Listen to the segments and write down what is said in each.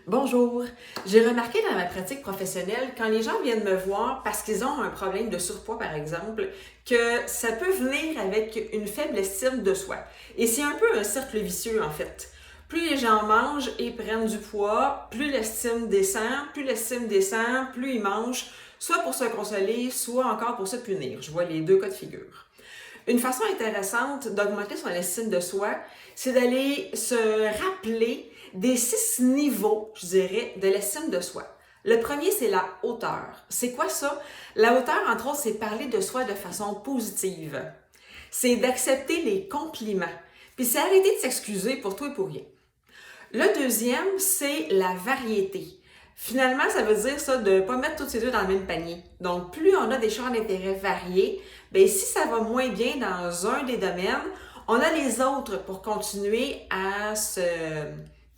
Bonjour. J'ai remarqué dans ma pratique professionnelle, quand les gens viennent me voir parce qu'ils ont un problème de surpoids, par exemple, que ça peut venir avec une faible estime de soi. Et c'est un peu un cercle vicieux, en fait. Plus les gens mangent et prennent du poids, plus l'estime descend, plus ils mangent, soit pour se consoler, soit encore pour se punir. Je vois les deux cas de figure. Une façon intéressante d'augmenter son estime de soi, c'est d'aller se rappeler des 6 niveaux, je dirais, de l'estime de soi. Le premier, c'est la hauteur. C'est quoi ça? La hauteur, entre autres, c'est parler de soi de façon positive. C'est d'accepter les compliments. Puis c'est arrêter de s'excuser pour tout et pour rien. Le deuxième, c'est la variété. Finalement, ça veut dire ça de ne pas mettre tous ses œufs dans le même panier. Donc, plus on a des champs d'intérêt variés, bien, si ça va moins bien dans un des domaines, on a les autres pour continuer à se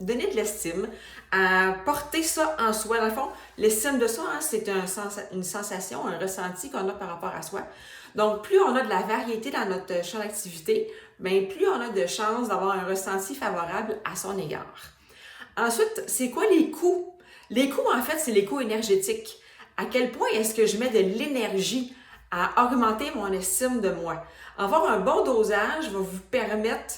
donner de l'estime, à porter ça en soi. Dans le fond, l'estime de soi, c'est une sensation, un ressenti qu'on a par rapport à soi. Donc, plus on a de la variété dans notre champ d'activité, bien, plus on a de chances d'avoir un ressenti favorable à son égard. Ensuite, c'est quoi les coûts? Les coûts, en fait, c'est les coûts énergétiques. À quel point est-ce que je mets de l'énergie à augmenter mon estime de moi? Avoir un bon dosage va vous permettre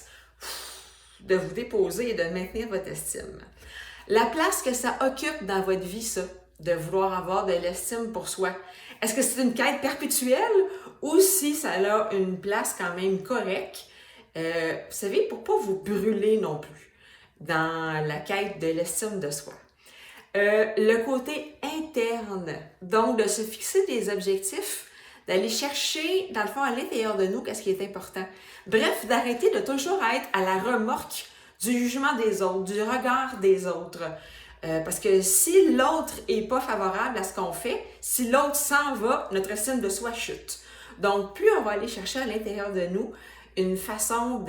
de vous déposer et de maintenir votre estime. La place que ça occupe dans votre vie, ça, de vouloir avoir de l'estime pour soi, est-ce que c'est une quête perpétuelle ou si ça a une place quand même correcte, vous savez, pour ne pas vous brûler non plus dans la quête de l'estime de soi. Le côté interne, donc de se fixer des objectifs, d'aller chercher, dans le fond, à l'intérieur de nous, qu'est-ce qui est important. Bref, d'arrêter de toujours être à la remorque du jugement des autres, du regard des autres. Parce que si l'autre est pas favorable à ce qu'on fait, si l'autre s'en va, notre estime de soi chute. Donc, plus on va aller chercher à l'intérieur de nous une façon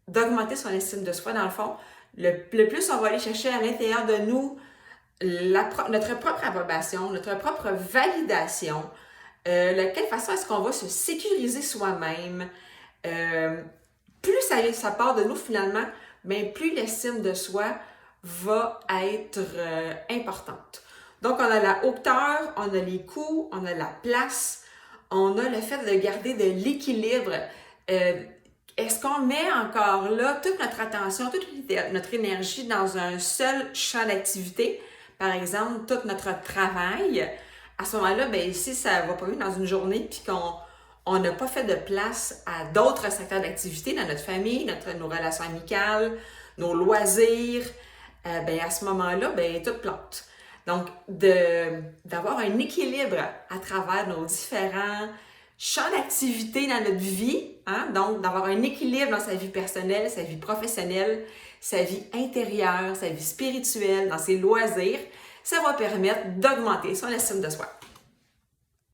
d'augmenter son estime de soi, dans le fond, le plus on va aller chercher à l'intérieur de nous notre propre approbation, notre propre validation, de quelle façon est-ce qu'on va se sécuriser soi-même, plus ça part de nous finalement, bien, plus l'estime de soi va être importante. Donc, on a la hauteur, on a les coûts, on a la place, on a le fait de garder de l'équilibre. Est-ce qu'on met encore là toute notre attention, toute notre énergie dans un seul champ d'activité, par exemple, tout notre travail? À ce moment-là, bien, si ça ne va pas bien dans une journée puis qu'on n'a pas fait de place à d'autres secteurs d'activité dans notre famille, nos relations amicales, nos loisirs, bien, à ce moment-là, bien, tout plante. Donc, d'avoir un équilibre à travers nos différents champs d'activité dans notre vie, donc d'avoir un équilibre dans sa vie personnelle, sa vie professionnelle, sa vie intérieure, sa vie spirituelle, dans ses loisirs, ça va permettre d'augmenter son estime de soi.